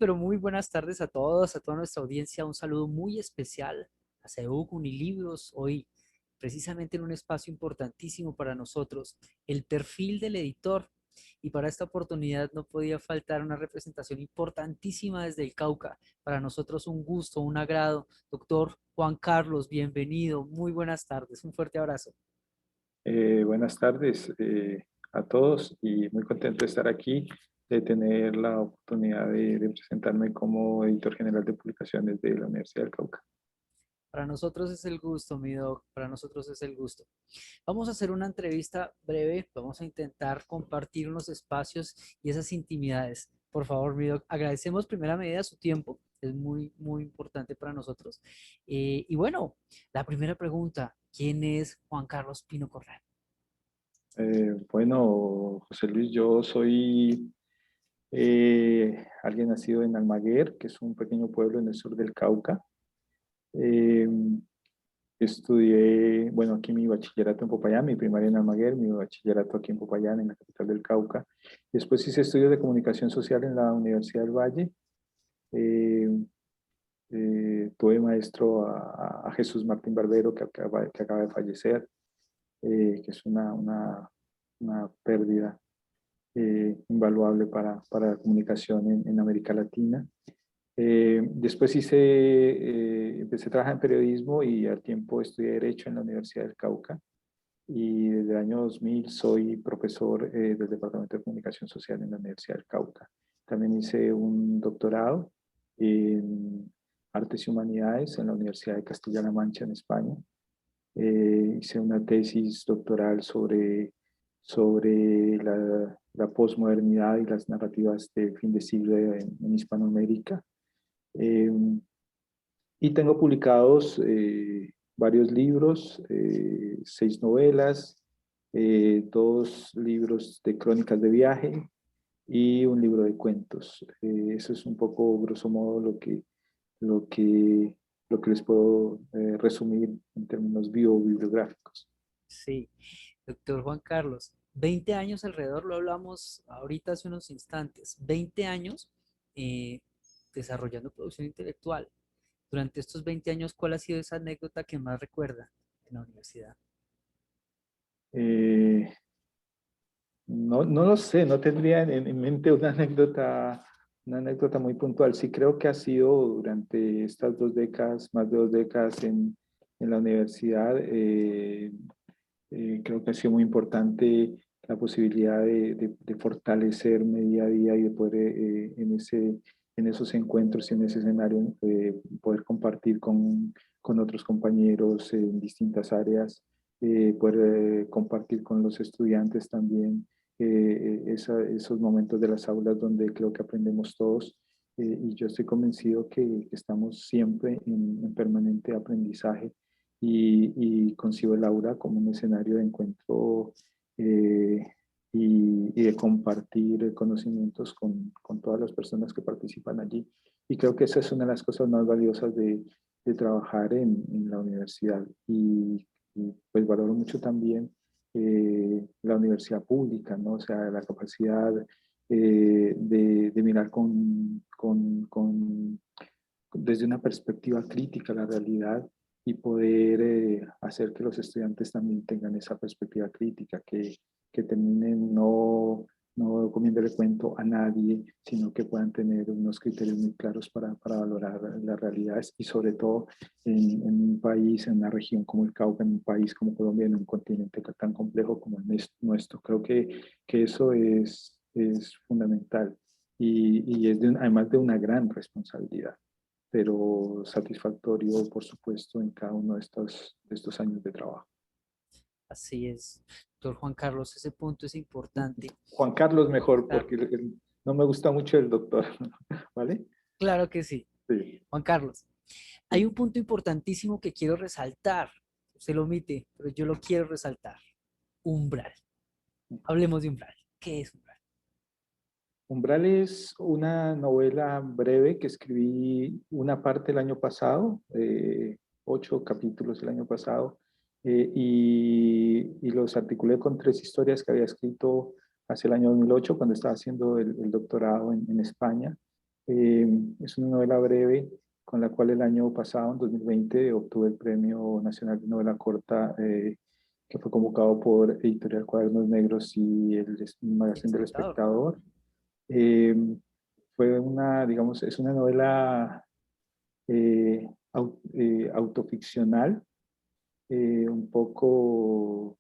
pero muy buenas tardes a todos, a toda nuestra audiencia. Un saludo muy especial a CEUC Unilibros. Hoy, precisamente en un espacio importantísimo para nosotros, el perfil del editor. Y para esta oportunidad no podía faltar una representación importantísima desde el Cauca. Para nosotros un gusto, un agrado. Doctor Juan Carlos, bienvenido. Muy buenas tardes. Un fuerte abrazo. Buenas tardes a todos y muy contento de estar aquí, de tener la oportunidad de presentarme como editor general de publicaciones de la Universidad del Cauca. Para nosotros es el gusto, mi doc, para nosotros es el gusto. Vamos a hacer una entrevista breve, vamos a intentar compartir unos espacios y esas intimidades. Por favor, mi doc, agradecemos primera medida su tiempo, es muy, muy importante para nosotros. Y bueno, la primera pregunta, ¿quién es Juan Carlos Pino Corral? Bueno, José Luis, yo soy alguien nacido en Almaguer, que es un pequeño pueblo en el sur del Cauca. Eh, Estudié, bueno, aquí mi bachillerato en Popayán, mi primaria en Almaguer, mi bachillerato aquí en Popayán, en la capital del Cauca. Después hice estudios de comunicación social en la Universidad del Valle. Eh, Tuve maestro a Jesús Martín Barbero, que acaba de fallecer, que es una pérdida invaluable para la comunicación en América Latina. Después empecé a trabajar en periodismo y al tiempo estudié Derecho en la Universidad del Cauca. Y desde el año 2000 soy profesor del Departamento de Comunicación Social en la Universidad del Cauca. También hice un doctorado en Artes y Humanidades en la Universidad de Castilla-La Mancha en España. Hice una tesis doctoral sobre la posmodernidad y las narrativas de fin de siglo en Hispanoamérica. Eh, y tengo publicados varios libros, 6 novelas, 2 libros de crónicas de viaje y un libro de cuentos. Eso es un poco, grosso modo, lo que, lo que les puedo resumir en términos bibliográficos. Sí, doctor Juan Carlos, 20 años alrededor, lo hablamos ahorita hace unos instantes, 20 años eh, desarrollando producción intelectual. Durante estos 20 años, ¿cuál ha sido esa anécdota que más recuerda en la universidad? Eh, no lo sé, no tendría en mente una anécdota muy puntual. Sí creo que ha sido durante estas 2 décadas, más de 2 décadas en la universidad, creo que ha sido muy importante la posibilidad de fortalecerme día a día y de poder en esos encuentros y en ese escenario poder compartir con otros compañeros en distintas áreas, poder compartir con los estudiantes también esos momentos de las aulas donde creo que aprendemos todos. Y yo estoy convencido que estamos siempre en permanente aprendizaje y concibo el aula como un escenario de encuentro eh, y de compartir conocimientos con todas las personas que participan allí. Y creo que esa es una de las cosas más valiosas de trabajar en la universidad. Y pues valoro mucho también la universidad pública, ¿no? O sea, la capacidad de mirar desde una perspectiva crítica la realidad y poder hacer que los estudiantes también tengan esa perspectiva crítica, que terminen no comiéndole cuento a nadie, sino que puedan tener unos criterios muy claros para valorar las realidades y sobre todo en un país, en una región como el Cauca, en un país como Colombia, en un continente tan complejo como el nuestro. Creo que eso es fundamental y es además de una gran responsabilidad, pero satisfactorio, por supuesto, en cada uno de estos años de trabajo. Así es, doctor Juan Carlos, ese punto es importante. Juan Carlos mejor, Claro, porque no me gusta mucho el doctor, ¿vale? claro que sí. Sí, Juan Carlos, hay sí. un punto importantísimo que quiero resaltar. Usted lo omite, pero yo lo quiero resaltar. Umbral. Hablemos de umbral. ¿Qué es umbral? Umbral es una novela breve que escribí una parte el año pasado, 8 capítulos el año pasado, y los articulé con 3 historias que había escrito hace el año 2008 cuando estaba haciendo el doctorado en España. Es una novela breve con la cual el año pasado, en 2020, obtuve el Premio Nacional de Novela Corta, que fue convocado por Editorial Cuadernos Negros y el Y El Magazine del Espectador. Espectador. Eh, Fue una, digamos, es una novela autoficcional, un poco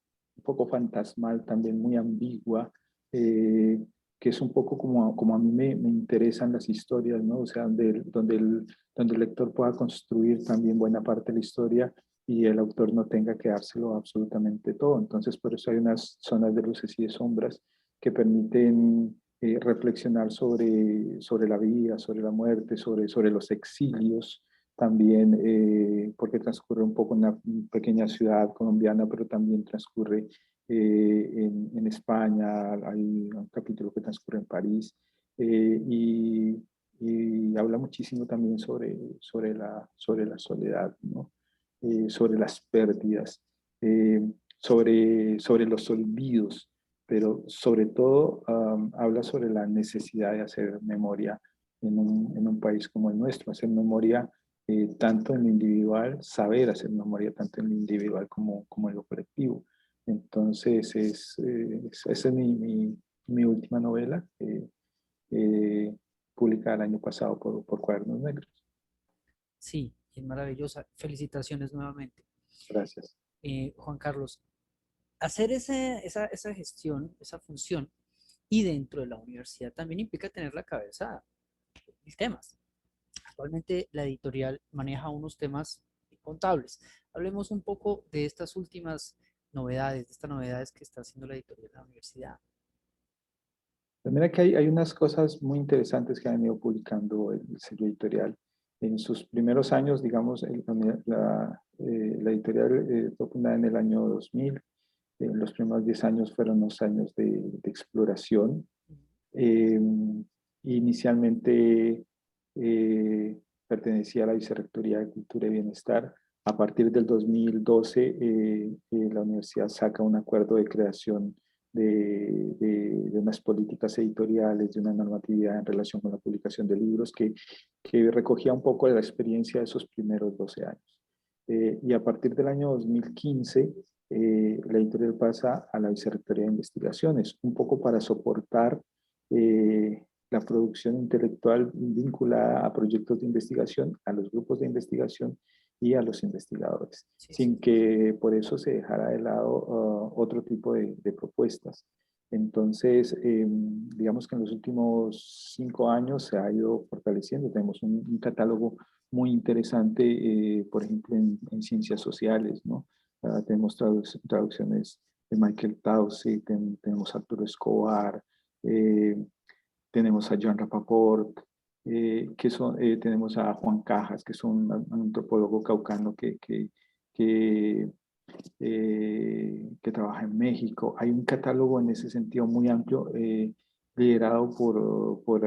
fantasmal, también muy ambigua, eh, que es un poco como a mí me interesan las historias, ¿no? O sea, donde el lector pueda construir también buena parte de la historia y el autor no tenga que dárselo absolutamente todo. Entonces, por eso hay unas zonas de luces y de sombras que permiten reflexionar sobre la vida, sobre la muerte, sobre los exilios, también porque transcurre un poco en una pequeña ciudad colombiana, pero también transcurre en España, hay un capítulo que transcurre en París, eh, y, y habla muchísimo también sobre la soledad, ¿no? Sobre las pérdidas, eh, sobre los olvidos, pero sobre todo habla sobre la necesidad de hacer memoria en un país como el nuestro, hacer memoria tanto en lo individual, saber hacer memoria tanto en lo individual como en lo colectivo. Entonces, esa es mi última novela, eh, publicada el año pasado por Cuadernos Negros. Sí, es maravillosa. Felicitaciones nuevamente. Gracias. Juan Carlos, hacer esa gestión, esa función, y dentro de la universidad también implica tener la cabeza en temas. Actualmente la editorial maneja unos temas contables. Hablemos un poco de estas últimas novedades, de estas novedades que está haciendo la editorial de la universidad. Pues mira que hay unas cosas muy interesantes que han ido publicando el sello editorial. En sus primeros años, digamos, la editorial fue fundada en el año 2000. Los primeros 10 años fueron los años de exploración. Eh, Inicialmente pertenecía a la Vicerrectoría de Cultura y Bienestar. A partir del 2012, la universidad saca un acuerdo de creación de unas políticas editoriales, de una normatividad en relación con la publicación de libros que recogía un poco de la experiencia de esos primeros 12 años. Y a partir del año 2015, la editorial pasa a la Vicerrectoría de Investigaciones, un poco para soportar la producción intelectual vinculada a proyectos de investigación, a los grupos de investigación y a los investigadores, Sí, sí. sin que por eso se dejara de lado otro tipo de propuestas. Entonces, digamos que en los últimos 5 años se ha ido fortaleciendo. Tenemos un catálogo muy interesante, por ejemplo, en ciencias sociales, ¿no? Tenemos traducciones de Michael Taussig, tenemos a Arturo Escobar, eh, tenemos a John Rapaport, tenemos a Juan Cajas, que es un antropólogo caucano que, que trabaja en México. Hay un catálogo en ese sentido muy amplio, liderado por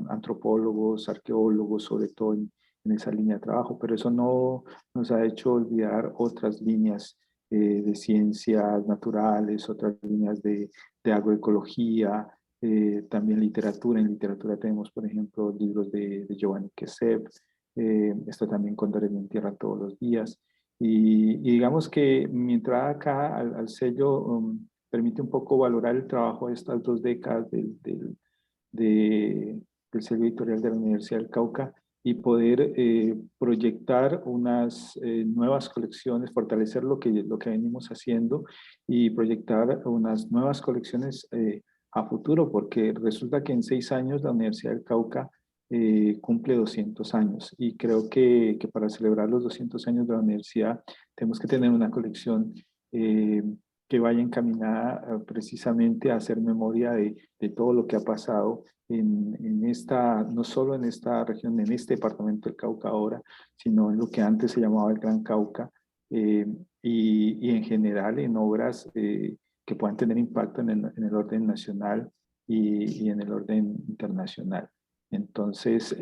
antropólogos, arqueólogos, sobre todo en esa línea de trabajo, pero eso no nos ha hecho olvidar otras líneas de ciencias naturales, otras líneas de agroecología, también literatura. En literatura tenemos, por ejemplo, libros de Giovanni Quesep, está también Cóndores en Tierra todos los días. Y digamos que mi entrada acá al sello permite un poco valorar el trabajo de estas 2 décadas del sello editorial de la Universidad del Cauca y poder proyectar unas nuevas colecciones, fortalecer lo que venimos haciendo y proyectar unas nuevas colecciones a futuro, porque resulta que en 6 años la Universidad del Cauca cumple 200 años y creo que para celebrar los 200 años de la universidad tenemos que tener una colección eh, que vaya encaminada precisamente a hacer memoria de todo lo que ha pasado en esta, no solo en esta región, en este departamento del Cauca ahora, sino en lo que antes se llamaba el Gran Cauca, eh, y en general en obras que puedan tener impacto en el orden nacional y en el orden internacional. Entonces,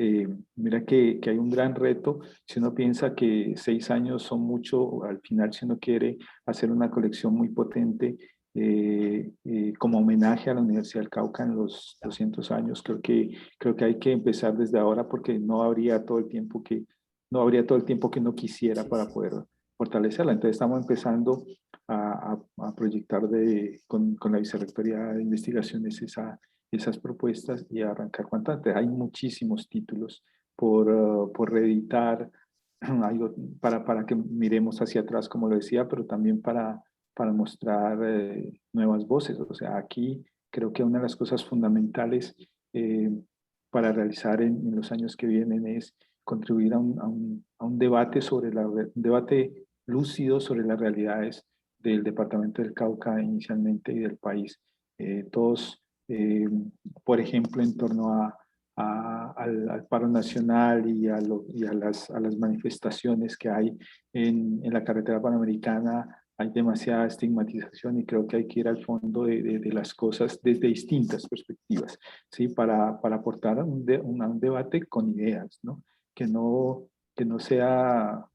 mira que hay un gran reto. Si uno piensa que 6 años son mucho, al final si uno quiere hacer una colección muy potente, como homenaje a la Universidad del Cauca en los 200 años. Creo que hay que empezar desde ahora porque no habría todo el tiempo que uno quisiera Sí, para sí. poder fortalecerla. Entonces estamos empezando a proyectar con la Vicerrectoría de Investigaciones esas propuestas y a arrancar cuanto antes. Hay muchísimos títulos por reeditar, para que miremos hacia atrás, como lo decía, pero también para mostrar nuevas voces. O sea, aquí creo que una de las cosas fundamentales eh, para realizar en los años que vienen es contribuir a un debate un debate lúcido sobre las realidades del departamento del Cauca inicialmente y del país. Todos, por ejemplo, en torno al paro nacional y a las manifestaciones que hay en la carretera panamericana, hay demasiada estigmatización y creo que hay que ir al fondo de las cosas desde distintas perspectivas, ¿sí? Para aportar un debate con ideas, ¿no? Que no, que no sea,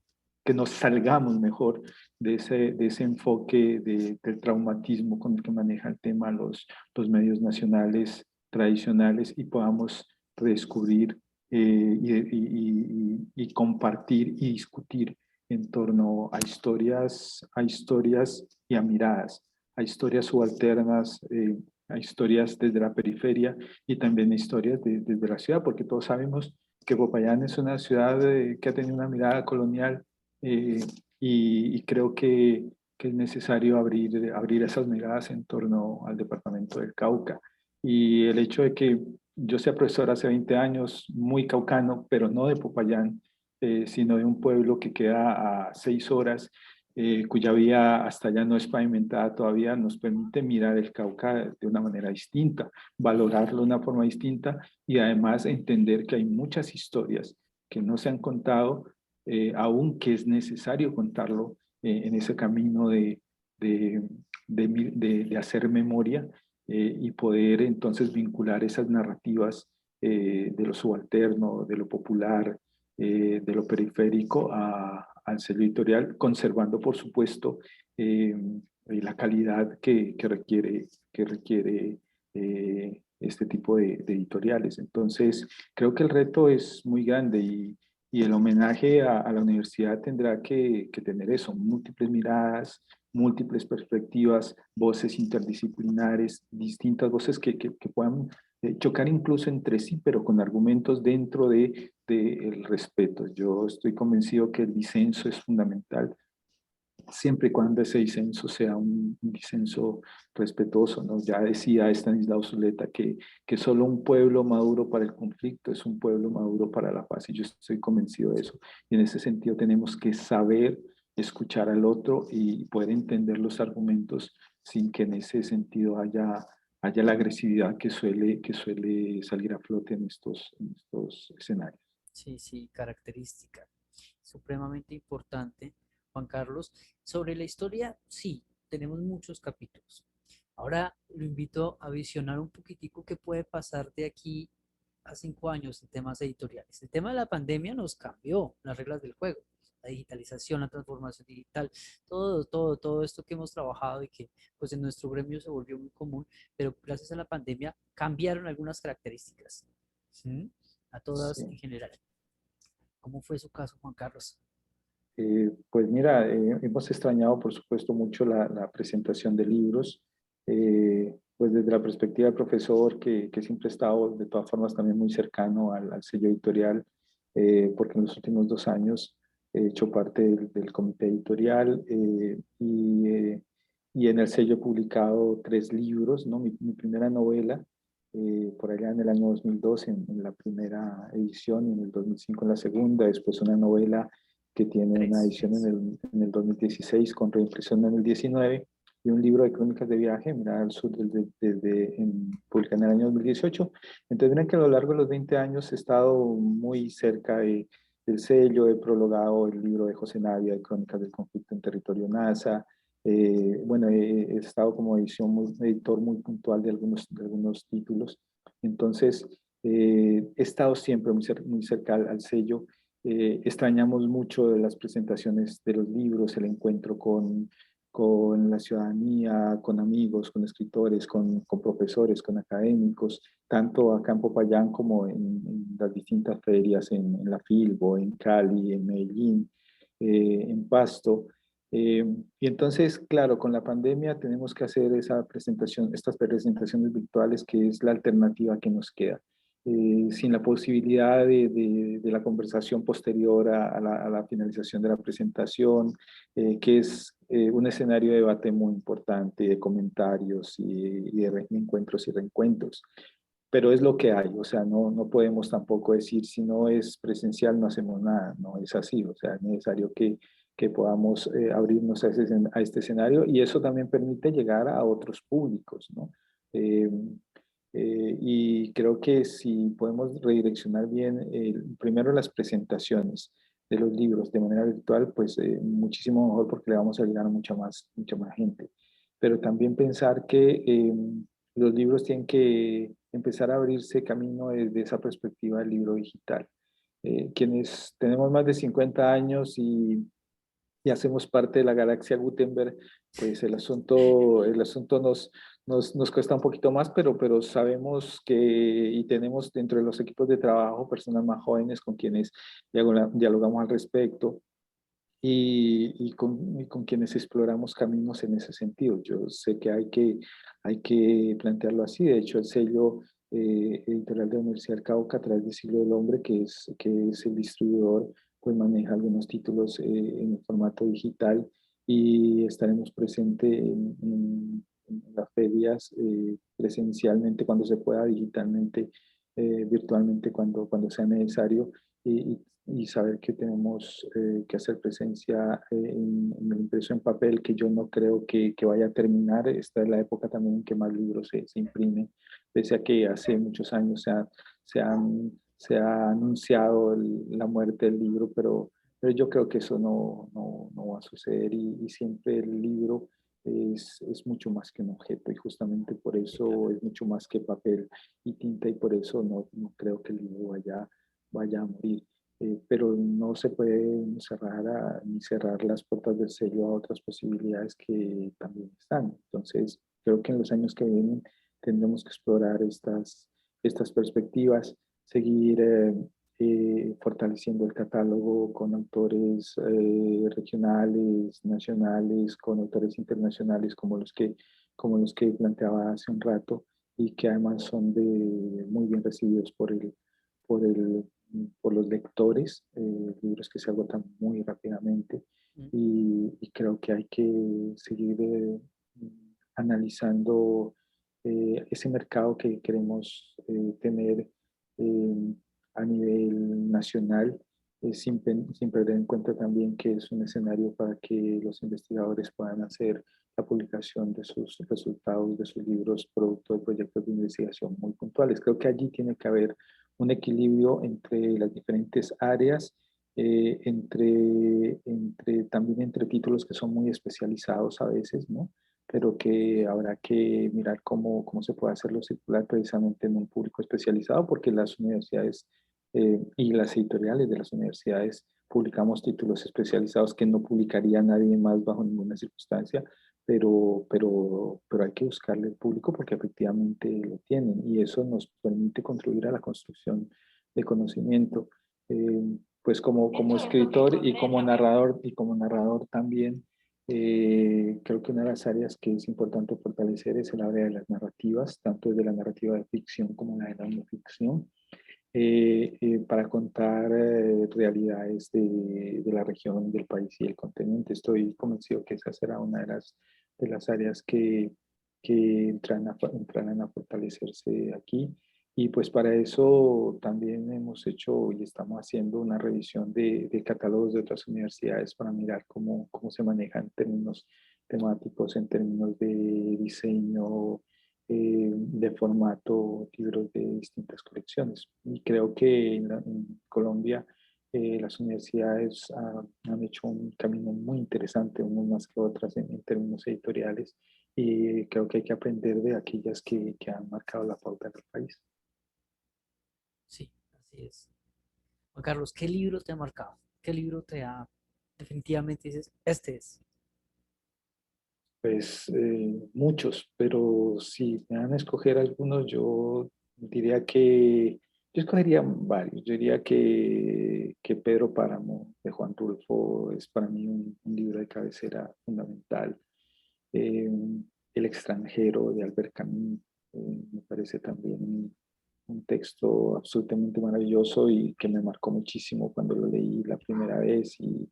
que nos salgamos mejor de ese enfoque del traumatismo con el que maneja el tema los medios nacionales tradicionales y podamos redescubrir y compartir y discutir en torno a historias y a miradas, a historias subalternas, a historias desde la periferia y también historias desde la ciudad, porque todos sabemos que Popayán es una ciudad que ha tenido una mirada colonial eh, y creo que es necesario abrir esas miradas en torno al departamento del Cauca. Y el hecho de que yo sea profesor hace 20 años, muy caucano, pero no de Popayán, sino de un pueblo que queda a 6 horas, cuya vía hasta allá no es pavimentada todavía, nos permite mirar el Cauca de una manera distinta, valorarlo de una forma distinta y además entender que hay muchas historias que no se han contado, aún que es necesario contarlo en ese camino de hacer memoria y poder entonces vincular esas narrativas de lo subalterno, de lo popular, de lo periférico al sello editorial, conservando, por supuesto, la calidad que requiere este tipo de editoriales. Entonces, creo que el reto es muy grande y el homenaje a la universidad tendrá que tener eso, múltiples miradas, múltiples perspectivas, voces interdisciplinares, distintas voces que puedan chocar incluso entre sí, pero con argumentos dentro el respeto. Yo estoy convencido que el disenso es fundamental, siempre y cuando ese disenso sea un disenso respetuoso, ¿no? Ya decía Estanislao Zuleta que solo un pueblo maduro para el conflicto es un pueblo maduro para la paz, y yo estoy convencido de eso. Y en ese sentido tenemos que saber escuchar al otro y poder entender los argumentos sin que en ese sentido haya la agresividad que suele salir a flote en estos escenarios. Sí, sí, característica supremamente importante, Juan Carlos. Sobre la historia, sí, tenemos muchos capítulos. Ahora lo invito a visionar un poquitico qué puede pasar de aquí a 5 años en temas editoriales. El tema de la pandemia nos cambió las reglas del juego, la digitalización, la transformación digital, todo esto que hemos trabajado y que pues en nuestro gremio se volvió muy común, pero gracias a la pandemia cambiaron algunas características, ¿sí? A todas en Sí. general. ¿Cómo fue su caso, Juan Carlos? Pues mira, hemos extrañado por supuesto mucho la presentación de libros, pues desde la perspectiva del profesor que siempre ha estado de todas formas también muy cercano al sello editorial, porque en los últimos 2 años he hecho parte del comité editorial y en el sello he publicado 3 libros, ¿no? Mi primera novela, por allá en el año 2002 en la primera edición y en el 2005 en la segunda, después una novela que tiene una edición Precioso. en el 2016 con reimpresión en el 19 y un libro de crónicas de viaje, Mirada al Sur, publicado en el año 2018. Entonces, miren que a lo largo de los 20 años he estado muy cerca del sello, he prologado el libro de José Navia de Crónicas del Conflicto en Territorio NASA. Bueno, he estado como editor muy puntual de algunos títulos. Entonces, he estado siempre muy cerca al sello. Extrañamos mucho de las presentaciones de los libros, el encuentro con la ciudadanía, con amigos, con escritores, con profesores, con académicos, tanto acá en Popayán como en las distintas ferias, en la Filbo, en Cali, en Medellín, en Pasto. Y entonces, claro, con la pandemia tenemos que hacer esa presentación, estas presentaciones virtuales, que es la alternativa que nos queda. Sin la posibilidad de la conversación posterior a la finalización de la presentación, que es un escenario de debate muy importante, de comentarios y de encuentros y reencuentros. Pero es lo que hay, o sea, no podemos tampoco decir si no es presencial no hacemos nada, no es así, o sea, es necesario que podamos abrirnos a este escenario y eso también permite llegar a otros públicos, ¿no? Eh, y creo que si podemos redireccionar bien, primero las presentaciones de los libros de manera virtual, pues muchísimo mejor porque le vamos a llegar a mucha más gente. Pero también pensar que los libros tienen que empezar a abrirse camino desde esa perspectiva del libro digital. Quienes tenemos más de 50 años y hacemos parte de la galaxia Gutenberg, pues el asunto nos cuesta un poquito más, pero sabemos que y tenemos dentro de los equipos de trabajo personas más jóvenes con quienes dialogamos al respecto y con quienes exploramos caminos en ese sentido. Yo sé que hay que plantearlo así. De hecho, el sello editorial de la Universidad del Cauca, a través del Siglo del Hombre, que es el distribuidor, pues maneja algunos títulos en el formato digital y estaremos presentes en las ferias presencialmente cuando se pueda, digitalmente, virtualmente cuando sea necesario. Y saber que tenemos que hacer presencia en el impreso en papel, que yo no creo que vaya a terminar. Esta es la época también en que más libros se imprimen, pese a que hace muchos años se ha anunciado la muerte del libro, pero yo creo que eso no va a suceder y siempre el libro es mucho más que un objeto y justamente por Sí, claro. eso es mucho más que papel y tinta y por eso no creo que el libro vaya a morir. Pero no se puede ni cerrar las puertas del sello a otras posibilidades que también están. Entonces, creo que en los años que vienen tendremos que explorar estas perspectivas, seguir fortaleciendo el catálogo con autores regionales, nacionales, con autores internacionales como los que planteaba hace un rato y que además son muy bien recibidos por el por los lectores, libros que se agotan muy rápidamente Mm. y creo que hay que seguir analizando ese mercado que queremos tener eh, a nivel nacional, sin perder en cuenta también que es un escenario para que los investigadores puedan hacer la publicación de sus resultados, de sus libros, producto de proyectos de investigación muy puntuales. Creo que allí tiene que haber un equilibrio entre las diferentes áreas, también entre títulos que son muy especializados a veces, ¿no? Pero que habrá que mirar cómo se puede hacerlo circular precisamente en un público especializado, porque las universidades y las editoriales de las universidades publicamos títulos especializados que no publicaría nadie más bajo ninguna circunstancia, pero hay que buscarle el público porque efectivamente lo tienen y eso nos permite contribuir a la construcción de conocimiento. Pues como escritor y como narrador también, creo que una de las áreas que es importante fortalecer es el área de las narrativas, tanto de la narrativa de ficción como la de la no ficción para contar realidades de la región, del país y del continente. Estoy convencido que esa será una de las áreas que entrarán a fortalecerse aquí. Y pues para eso también hemos hecho y estamos haciendo una revisión de catálogos de otras universidades para mirar cómo se manejan en términos temáticos, en términos de diseño, de formato libros de distintas colecciones. Y creo que en Colombia las universidades han hecho un camino muy interesante, unas más que otras en términos editoriales, y creo que hay que aprender de aquellas que han marcado la pauta en el país. Sí, así es. Juan Carlos, ¿qué libro te ha marcado? ¿Qué libro te ha definitivamente dices, este es? Pues muchos, pero si me dan a escoger algunos, yo diría que, yo escogería varios. Yo diría que Pedro Páramo de Juan Rulfo es para mí un libro de cabecera fundamental. Eh, El extranjero de Albert Camus me parece también un texto absolutamente maravilloso y que me marcó muchísimo cuando lo leí la primera vez y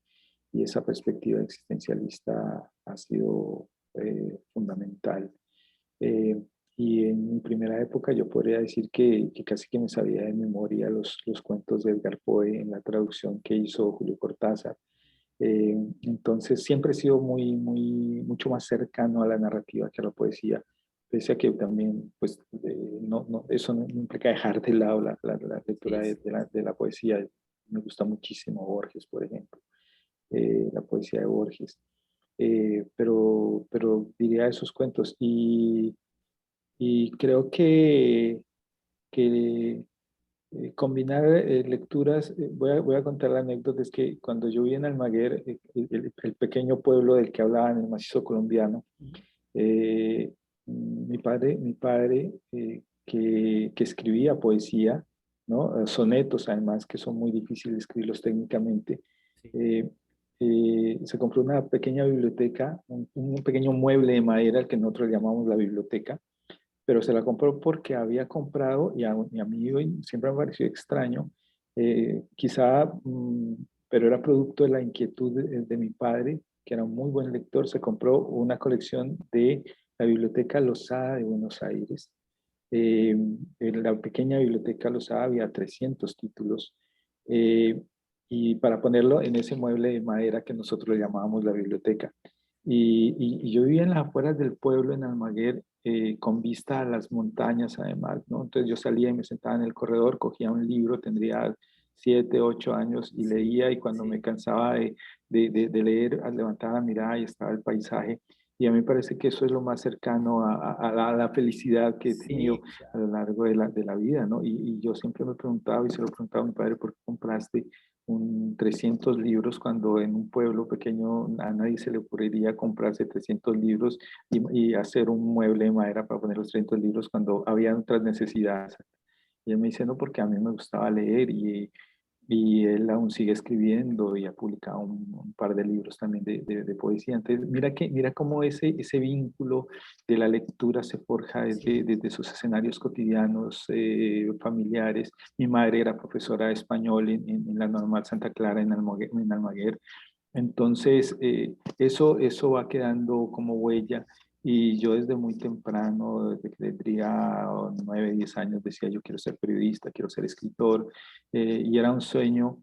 esa perspectiva existencialista ha sido fundamental. Eh, y en mi primera época yo podría decir que casi que me sabía de memoria los cuentos de Edgar Poe en la traducción que hizo Julio Cortázar. Entonces siempre he sido mucho más cercano a la narrativa que a la poesía, pese a que también, pues, eso no implica dejar de lado la lectura Sí, de la poesía. Me gusta muchísimo Borges, por ejemplo, la poesía de Borges. Pero diría esos cuentos y creo que combinar lecturas, voy a contar la anécdota, es que cuando yo vi en Almaguer, el pequeño pueblo del que hablaba en el macizo colombiano, ujú, eh, mi padre que escribía poesía, ¿no? Sonetos además, que son muy difíciles de escribirlos técnicamente, sí, eh, se compró una pequeña biblioteca, un pequeño mueble de madera, al que nosotros llamamos la biblioteca, pero se la compró porque había comprado, y a mí siempre me pareció extraño, quizá, pero era producto de la inquietud de mi padre, que era un muy buen lector, se compró una colección de la Biblioteca Losada de Buenos Aires. En la pequeña Biblioteca Losada había 300 títulos, eh, y para ponerlo en ese mueble de madera que nosotros le llamábamos la biblioteca. Y yo vivía en las afueras del pueblo, en Almaguer, con vista a las montañas además, ¿no? Entonces yo salía y me sentaba en el corredor, cogía un libro, tendría 7, 8 años y sí, leía, y cuando me sí, cansaba de leer, levantaba la mirada y estaba el paisaje. Y a mí me parece que eso es lo más cercano a la felicidad que he tenido sí, a claro. lo largo de la vida, ¿no? Y yo siempre me preguntaba, y se lo preguntaba a mi padre, ¿por qué compraste 300 libros cuando en un pueblo pequeño a nadie se le ocurriría comprarse 300 libros y hacer un mueble de madera para poner los 300 libros cuando había otras necesidades? Y él me dice, no, porque a mí me gustaba leer y él aún sigue escribiendo y ha publicado un par de libros también de poesía. Entonces, mira cómo ese vínculo de la lectura se forja Sí, desde sus escenarios cotidianos, familiares. Mi madre era profesora de español en la Normal Santa Clara en Almaguer. Entonces, eso va quedando como huella. Y yo desde muy temprano, desde que tendría 9, 10 años, decía, yo quiero ser periodista, quiero ser escritor, y era un sueño.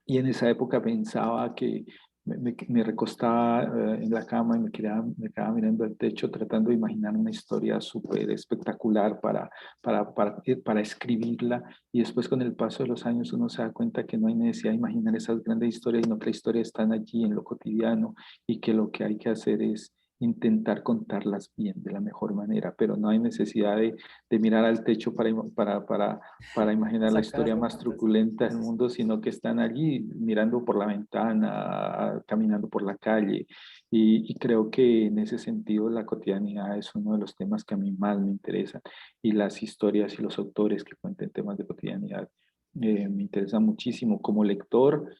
Y en esa época pensaba que me recostaba en la cama y me quedaba mirando al techo tratando de imaginar una historia súper espectacular para escribirla. Y después, con el paso de los años, uno se da cuenta que no hay necesidad de imaginar esas grandes historias, sino que las historias están allí en lo cotidiano y que lo que hay que hacer es intentar contarlas bien, de la mejor manera, pero no hay necesidad de mirar al techo para imaginar la sacar historia la más fantasía. truculenta del mundo, sino que están allí mirando por la ventana, caminando por la calle. Y creo que en ese sentido la cotidianidad es uno de los temas que a mí más me interesan, y las historias y los autores que cuenten temas de cotidianidad me interesan muchísimo como lector.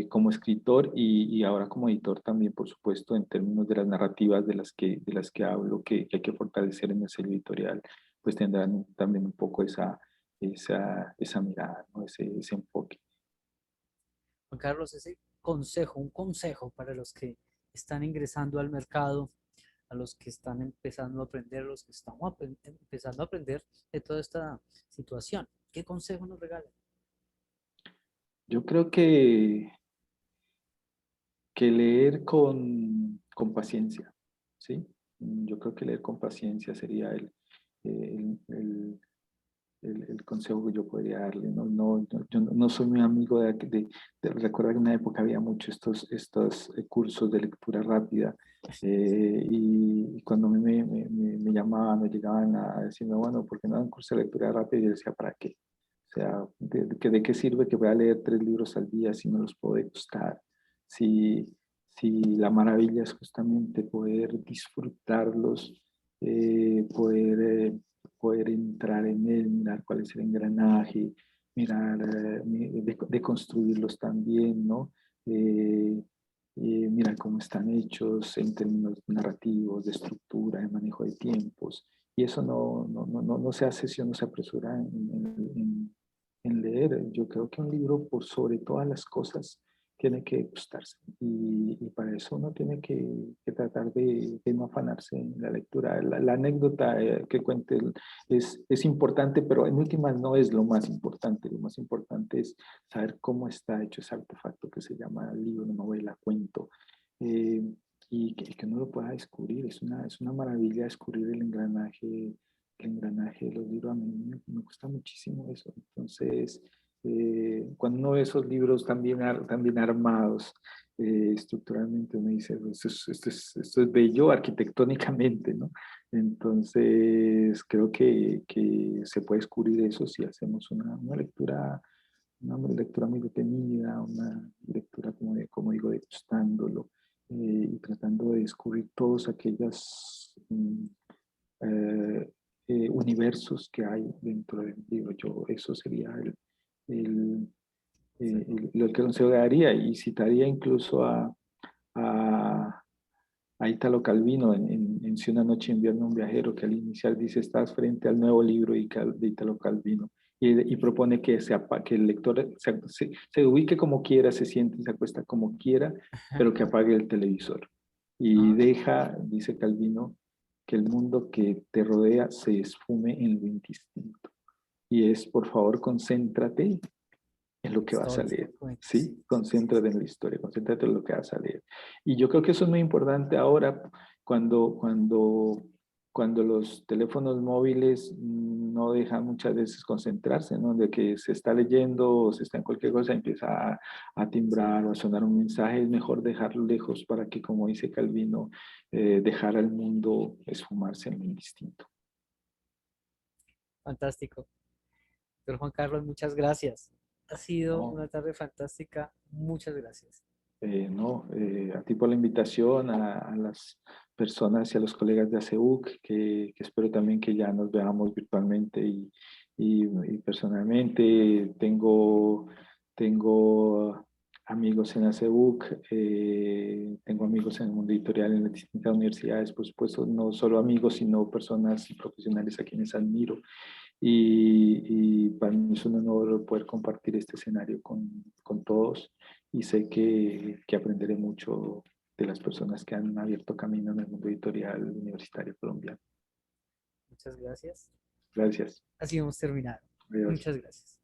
Como escritor y ahora como editor también, por supuesto, en términos de las narrativas de las que hablo, que hay que fortalecer en el sello editorial, pues tendrán también un poco esa mirada, ¿no? Ese enfoque. Juan Carlos, ese consejo, un consejo para los que están ingresando al mercado, a los que están empezando a aprender, a los que estamos empezando a aprender de toda esta situación. ¿Qué consejo nos regala? Yo creo que leer con paciencia, ¿sí? Yo creo que leer con paciencia sería el, el- el consejo que yo podría darle. Yo no soy muy amigo recuerda que en una época había mucho estos cursos de lectura rápida, y cuando me llamaban, me llegaban a decirme, bueno, ¿por qué no dan un curso de lectura rápida? Y yo decía, ¿para qué? O sea, ¿de qué sirve que voy a leer 3 libros al día si no los puedo degustar? Si, si la maravilla es justamente poder disfrutarlos, poder entrar en él, mirar cuál es el engranaje, mirar, de construirlos también, ¿no? Eh, mirar cómo están hechos en términos narrativos, de estructura, de manejo de tiempos. Y eso no se hace si uno se apresura en leer. Yo creo que un libro, por sobre todas las cosas, tiene que gustarse. Y para eso uno tiene que tratar de no afanarse en la lectura. La anécdota que cuente es importante, pero en últimas no es lo más importante. Lo más importante es saber cómo está hecho ese artefacto que se llama libro, novela, cuento. eh, y que uno lo pueda descubrir. Es una maravilla descubrir el engranaje de los libros. A mí me gusta muchísimo eso. Entonces, cuando uno ve esos libros tan bien armados, estructuralmente, uno dice, esto es bello arquitectónicamente, ¿no? Entonces, creo que se puede descubrir eso si hacemos una lectura muy detenida, una lectura, como digo, degustándolo, y tratando de descubrir todos aquellos eh, universos que hay dentro del libro. Eso sería el, lo que consideraría, y citaría incluso a, a Italo Calvino en Si una noche invierno un viajero, que al iniciar dice: estás frente al nuevo libro de Italo Calvino, y propone que el lector se ubique como quiera, se siente y se acuesta como quiera, pero que apague el televisor. Y Ah, deja, dice Calvino, que el mundo que te rodea se esfume en lo indistinto. Y es, por favor, concéntrate en lo que es vas todo a lo que leer, cuenta, sí, ¿sí? sí, sí, Concéntrate sí. en la historia, concéntrate en lo que vas a leer. Y yo creo que eso es muy importante ahora cuando los teléfonos móviles no dejan muchas veces concentrarse, ¿no? De que se está leyendo o se está en cualquier cosa, empieza a timbrar o a sonar un mensaje. Es mejor dejarlo lejos para que, como dice Calvino, dejar al mundo esfumarse en lo indistinto. Fantástico. Doctor Juan Carlos, muchas gracias. Ha sido ¿No? una tarde fantástica. Muchas gracias. No, a ti por la invitación, a las personas y a los colegas de ACEUC, que espero también que ya nos veamos virtualmente y personalmente. Tengo amigos en ACEUC, tengo amigos en el mundo editorial en las distintas universidades, por supuesto, no solo amigos, sino personas y profesionales a quienes admiro. Y para mí es un honor poder compartir este escenario con todos, y sé que aprenderé mucho de las personas que han abierto camino en el mundo editorial universitario colombiano. Muchas gracias. Gracias. Así hemos terminado. Adiós. Muchas gracias.